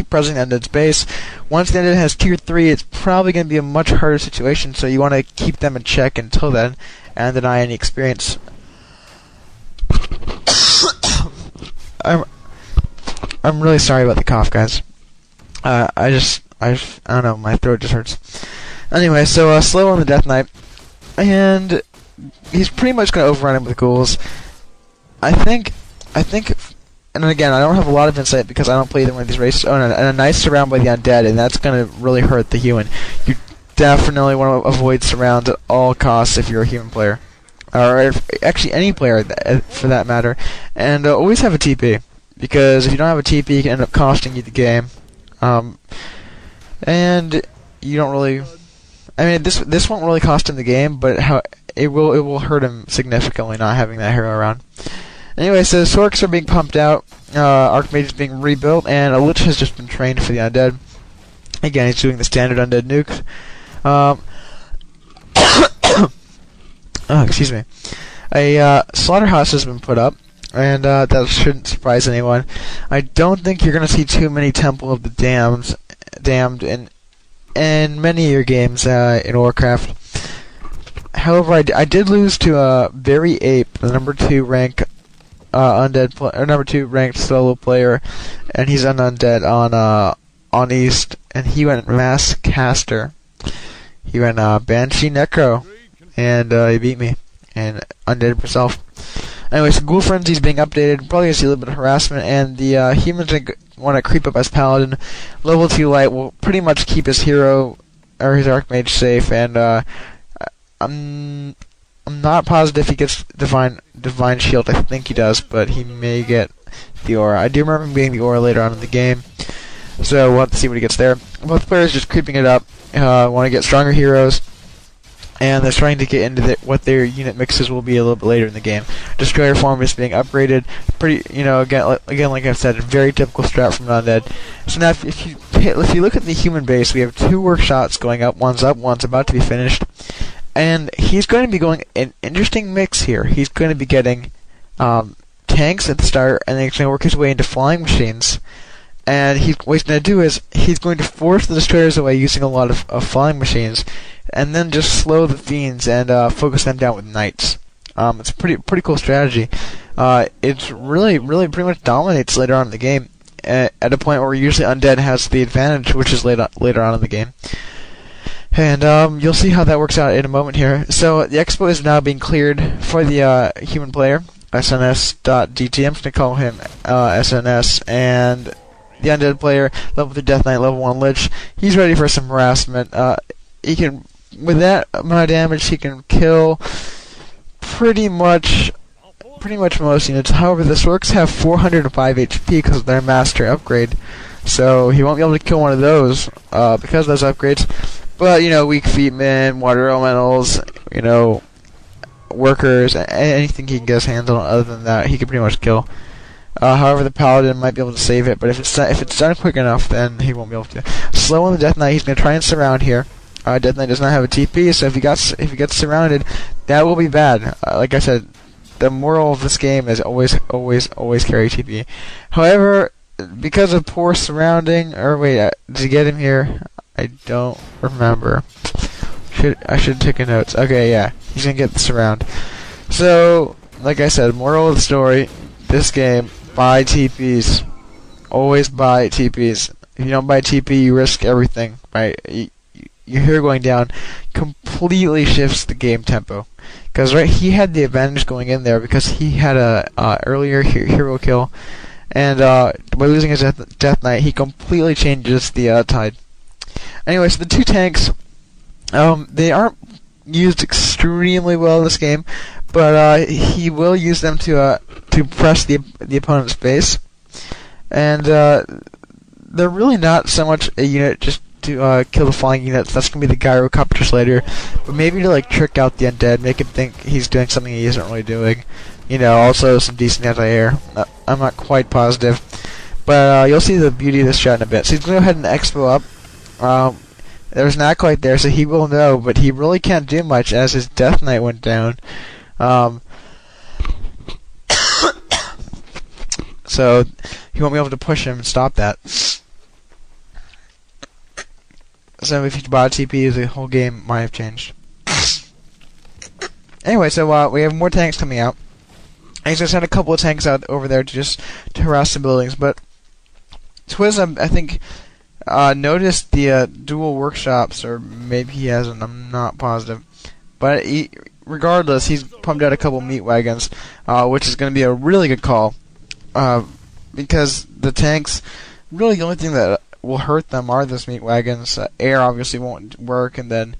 suppressing the undead's base. Once the undead has tier 3, it's probably going to be a much harder situation, so you want to keep them in check until then, and deny any experience. I'm really sorry about the cough, guys. I don't know, my throat just hurts. Anyway, so slow on the Death Knight, and he's pretty much going to overrun him with ghouls. I think, and again, I don't have a lot of insight because I don't play either one of these races. Oh, and a nice surround by the undead, and that's going to really hurt the human. You definitely want to avoid surrounds at all costs if you're a human player, or actually any player for that matter. And always have a TP, because if you don't have a TP, it can end up costing you the game. And you don't really. I mean, this won't really cost him the game, but it will hurt him significantly not having that hero around. Anyway, so Sorks are being pumped out, Archmage is being rebuilt, and a Lich has just been trained for the undead. Again, he's doing the standard undead nukes. Oh, excuse me. A slaughterhouse has been put up, and that shouldn't surprise anyone. I don't think you're going to see too many Temple of the Damned in many of your games in Warcraft. However, I did lose to Very Ape, the number 2 rank number 2 ranked solo player, and he's an undead on East, and he went Mass Caster. He went Banshee Necro, and he beat me, and undead himself. Anyway, so Ghoul Frenzy's being updated. Probably gonna see a little bit of harassment, and the humans want to creep up as Paladin. Level 2 Light will pretty much keep his hero or his Archmage safe, and I'm not positive he gets Divine Shield. I think he does, but he may get the Aura. I do remember him getting the Aura later on in the game, so we'll have to see what he gets there. Both players just creeping it up. Want to get stronger heroes, and they're trying to get into what their unit mixes will be a little bit later in the game. Destroyer form is being upgraded. Pretty, again, like I've said, a very typical strat from Undead. So now, if you look at the human base, we have 2 workshops going up. One's about to be finished. And he's going to be going an interesting mix here. He's going to be getting tanks at the start, and then he's going to work his way into flying machines. And what he's going to do is he's going to force the destroyers away using a lot of flying machines, and then just slow the fiends and focus them down with knights. It's a pretty cool strategy. It's really pretty much dominates later on in the game at a point where usually undead has the advantage, which is later on in the game. And you'll see how that works out in a moment here. So the expo is now being cleared for the human player, SNS.DT. I'm just going to call him SNS. And the undead player, level 3 Death Knight, level 1 Lich, he's ready for some harassment. He can, with that amount of damage, he can kill pretty much most units. However, the Sorks have 405 HP because of their master upgrade, so he won't be able to kill one of those because of those upgrades. But, weak feet men, water elementals, workers, anything he can get his hands on other than that, he can pretty much kill. However, the Paladin might be able to save it, but if it's done quick enough, then he won't be able to. Slow on the Death Knight, he's going to try and surround here. Death Knight does not have a TP, so if he gets surrounded, that will be bad. Like I said, the moral of this game is always carry TP. However, because of poor surrounding, did you get him here? I don't remember. I should take a notes. Okay, yeah, he's gonna get the surround. So, like I said, moral of the story: this game, buy TPs. Always buy TPs. If you don't buy TP, you risk everything. Right? Your hero going down completely shifts the game tempo. Because he had the advantage going in there because he had a earlier hero kill, and by losing his Death Knight, he completely changes the tide. Anyway, so the 2 tanks, they aren't used extremely well in this game, but he will use them to press the opponent's base, and they're really not so much a unit just to kill the flying units. That's gonna be the gyrocopters later, but maybe to trick out the undead, make him think he's doing something he isn't really doing. Also some decent anti-air. I'm not quite positive, but you'll see the beauty of this shot in a bit. So he's gonna go ahead and expo up. There's not quite there, so he will know, but he really can't do much as his Death Knight went down. So he won't be able to push him and stop that. So if you bought TP, the whole game might have changed. Anyway, so we have more tanks coming out. And he's gonna send a couple of tanks out over there to harass the buildings. But Twism, I think, noticed the dual workshops, or maybe he hasn't. I'm not positive. But regardless, he's pumped out a couple meat wagons, which is going to be a really good call, because the tanks, really the only thing that will hurt them are those meat wagons. Air obviously won't work, and then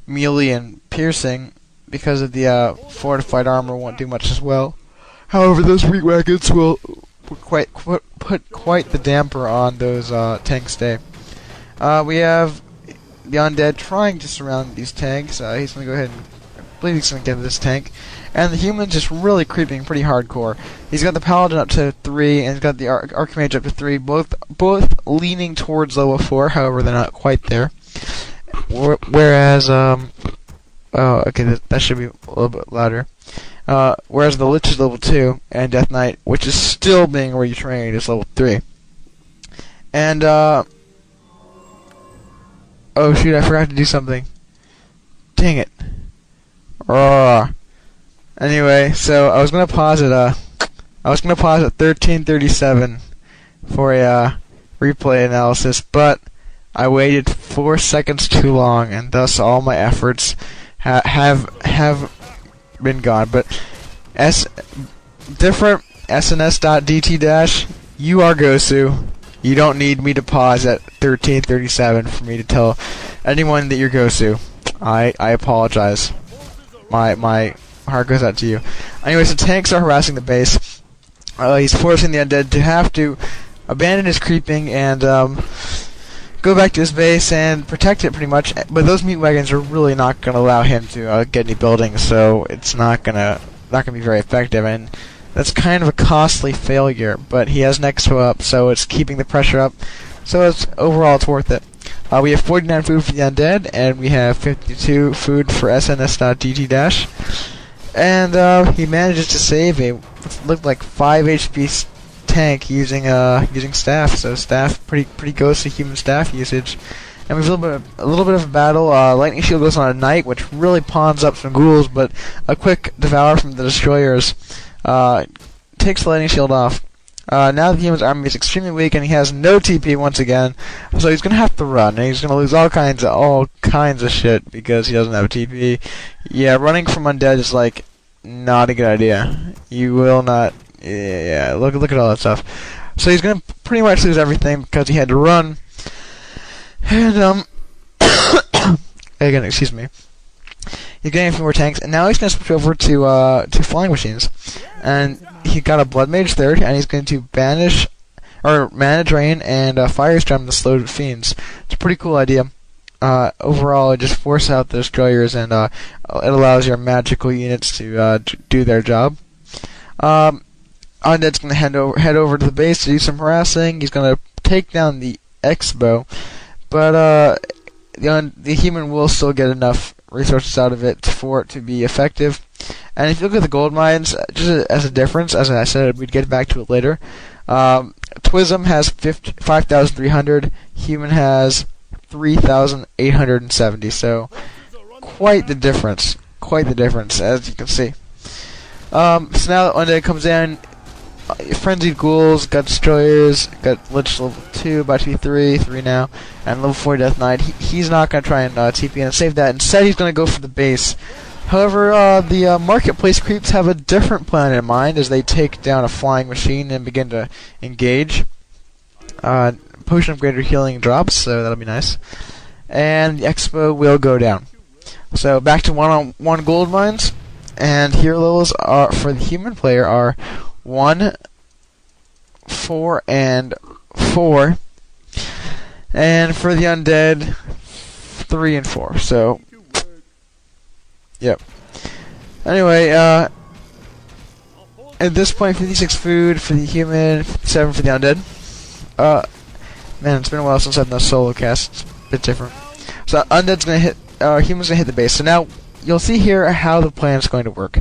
melee and piercing, because of the fortified armor, won't do much as well. However, those meat wagons will put quite the damper on those tanks' day. We have the undead trying to surround these tanks. He's going to go ahead and I believe he's going to get this tank. And the human's just really creeping pretty hardcore. He's got the paladin up to 3, and he's got the archmage up to 3, both leaning towards level 4, however they're not quite there. Whereas, okay, that should be a little bit louder. Whereas the Lich is level 2, and Death Knight, which is still being retrained, is level 3. And, oh shoot, I forgot to do something. Dang it. Anyway, so I was gonna pause at 13:37 for a replay analysis, but I waited 4 seconds too long, and thus all my efforts have been gone. But different SNS.DT- you are Gosu. You don't need me to pause at 13:37 for me to tell anyone that you're Gosu. I apologize. My heart goes out to you. Anyway, so tanks are harassing the base. He's forcing the undead to have to abandon his creeping and go back to his base and protect it pretty much. But those meat wagons are really not going to allow him to get any buildings, so it's not gonna be very effective. And that's kind of a costly failure. But he has an expo up, so it's keeping the pressure up. So overall, it's worth it. We have 49 food for the undead, and we have 52 food for SNS.DT-. And he manages to save a what looked like 5 HP tank using staff. So staff, pretty ghostly human staff usage. And we have a little bit of a battle. Lightning shield goes on a knight, which really pawns up some ghouls, but a quick devour from the destroyers takes the lightning shield off. Now the human's army is extremely weak, and he has no TP once again, so he's gonna have to run, and he's gonna lose all kinds of shit because he doesn't have a TP. Yeah, running from undead is like not a good idea. You will not. Yeah. Look at all that stuff. So he's gonna pretty much lose everything because he had to run. And again, excuse me. He's getting a few more tanks, and now he's gonna switch over to flying machines, and he got a Blood Mage 3rd, and he's going to banish, or Mana Drain, and Firestorm the Slowed Fiends. It's a pretty cool idea. Overall, it just forces out the destroyers, and it allows your magical units to do their job. Undead's going to head over to the base to do some harassing. He's going to take down the Expo, but the human will still get enough resources out of it for it to be effective. And if you look at the gold mines, just as a difference, as I said, we'd get back to it later. Twism has 5,300. Human has 3,870. So quite the difference. Quite the difference, as you can see. So now Undead comes in. Frenzied Ghouls, got Destroyers, got Lich level 2, about to be 3 now, and level 4 Death Knight. He's not going to try and TP and save that. Instead, he's going to go for the base. However, the Marketplace creeps have a different plan in mind as they take down a flying machine and begin to engage. Potion of Greater Healing drops, so that'll be nice. And the Expo will go down. So back to one-on-one gold mines, and hero levels are for the human player are 1, 4, and 4, and for the undead 3 and 4. So, yep. Anyway, at this point, 56 food for the human, 57 for the undead. Man, it's been a while since I've done a solo cast. It's a bit different. So undead's gonna hit, human's gonna hit the base. So now you'll see here how the plan is going to work.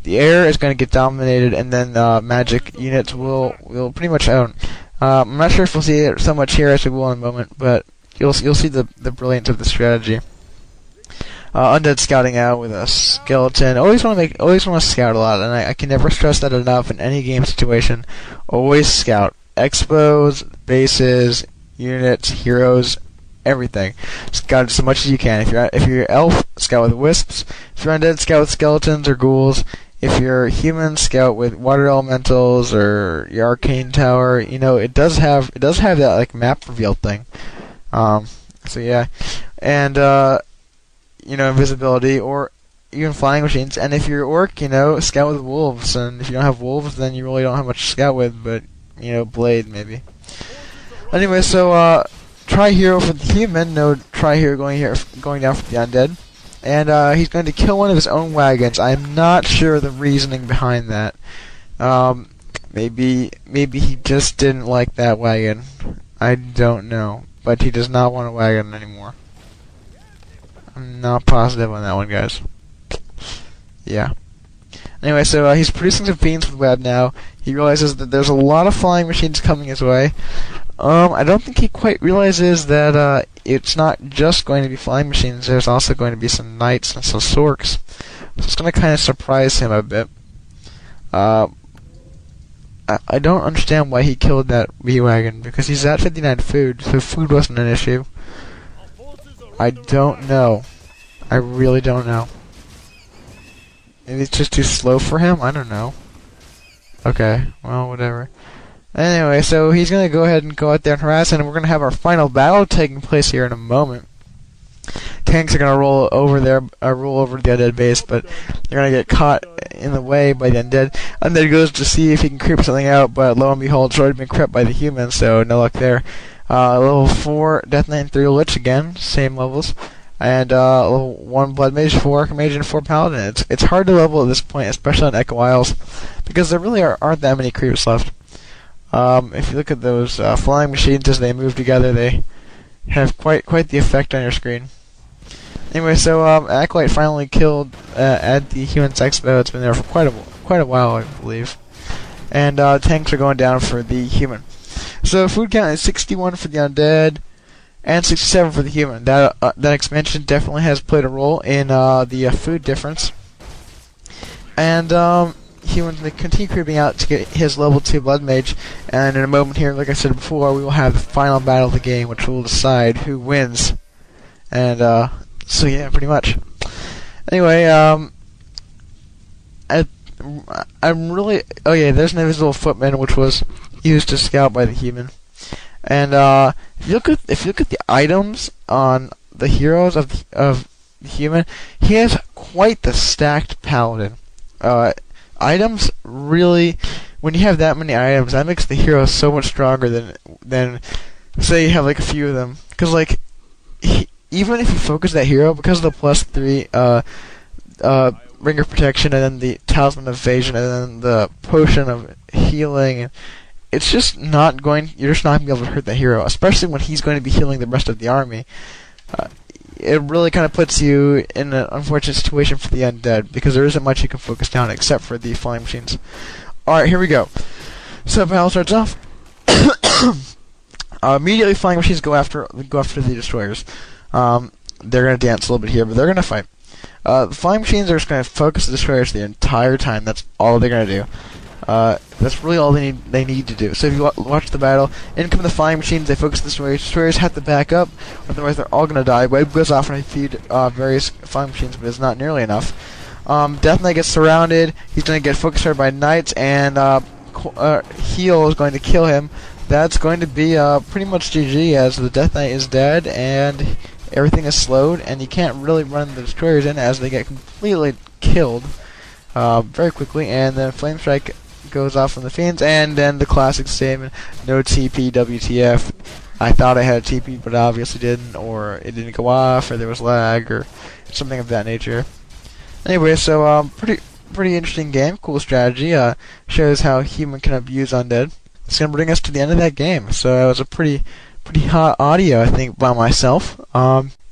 The air is going to get dominated, and then magic units will pretty much own. I'm not sure if we'll see it so much here as we will in a moment, but you'll see the brilliance of the strategy. Undead scouting out with a skeleton. Always want to scout a lot, and I can never stress that enough in any game situation. Always scout expos, bases, units, heroes, everything. Scout as much as you can. If you're elf, scout with wisps. If you're undead, scout with skeletons or ghouls. If you're human, scout with water elementals or your arcane tower. You know, it does have that like map reveal thing. So yeah, and you know, invisibility or even flying machines. And if you're orc, you know, scout with wolves. And if you don't have wolves, then you really don't have much to scout with. But you know, blade maybe. Anyway, so try hero for the human. No try hero going down for the undead. And he's going to kill one of his own wagons. I'm not sure the reasoning behind that. Maybe he just didn't like that wagon. I don't know. But he does not want a wagon anymore. I'm not positive on that one, guys. Yeah. Anyway, so he's producing some fiends with web now. He realizes that there's a lot of flying machines coming his way. I don't think he quite realizes that it's not just going to be flying machines. There's also going to be some knights and some sorks. So it's going to kind of surprise him a bit. I don't understand why he killed that B-Wagon, because he's at 59 food, so food wasn't an issue. I don't know. I really don't know. Maybe it's just too slow for him? I don't know. Okay, well, whatever. Anyway, so he's going to go ahead and go out there and harass, and we're going to have our final battle taking place here in a moment. Tanks are going to roll over the undead base, but they're going to get caught in the way by the undead. Undead goes to see if he can creep something out, but lo and behold, it's already been crept by the humans, so no luck there. Level 4 Death Knight and 3 Lich again, same levels. And level 1 Blood Mage, 4 Archmage, and 4 Paladin. It's hard to level at this point, especially on Echo Isles, because there really aren't that many creeps left. If you look at those flying machines as they move together, they have quite the effect on your screen. Anyway, so Acolyte finally killed at the Human Expo. It's been there for quite a while, I believe. And tanks are going down for the human. So food count is 61 for the undead and 67 for the human. That expansion definitely has played a role in the food difference. And humans, they continue creeping out to get his level 2 Blood Mage, and in a moment here, like I said before, we will have the final battle of the game, which will decide who wins. And so yeah, pretty much. Anyway, I'm really... Oh yeah, there's an invisible footman, which was used to scout by the human. And if you look at the items on the heroes of the human, he has quite the stacked paladin. Items really, when you have that many items, that makes the hero so much stronger than say you have like a few of them. Because like, even if you focus that hero, because of the +3 Ring of Protection and then the Talisman of Evasion and then the Potion of Healing, it's just not going. You're just not gonna be able to hurt that hero, especially when he's going to be healing the rest of the army. It really kind of puts you in an unfortunate situation for the undead, because there isn't much you can focus down except for the flying machines. Alright, here we go. So battle starts off. Immediately flying machines go after the destroyers. They're going to dance a little bit here, but they're going to fight. The flying machines are just going to focus the destroyers the entire time. That's all they're going to do. That's really all they need to do. So if you watch the battle, in come the flying machines, they focus the destroyers. Destroyers have to back up, otherwise they're all going to die. Wave goes off and I feed various flying machines, but it's not nearly enough. Death Knight gets surrounded. He's going to get focused by knights, and Heal is going to kill him. That's going to be pretty much GG, as the Death Knight is dead, and everything is slowed, and you can't really run the destroyers in as they get completely killed very quickly, and then Flame Strike goes off from the fiends, and then the classic statement, no TP, WTF. I thought I had a TP, but I obviously didn't, or it didn't go off, or there was lag, or something of that nature. Anyway, so pretty interesting game, cool strategy, shows how human can abuse undead. It's going to bring us to the end of that game, so it was a pretty hot audio, I think, by myself.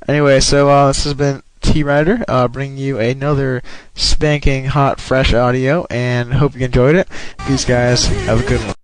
Anyway, so this has been T-Rider, bringing you another spanking hot, fresh audio, and hope you enjoyed it. Peace, guys. Have a good one.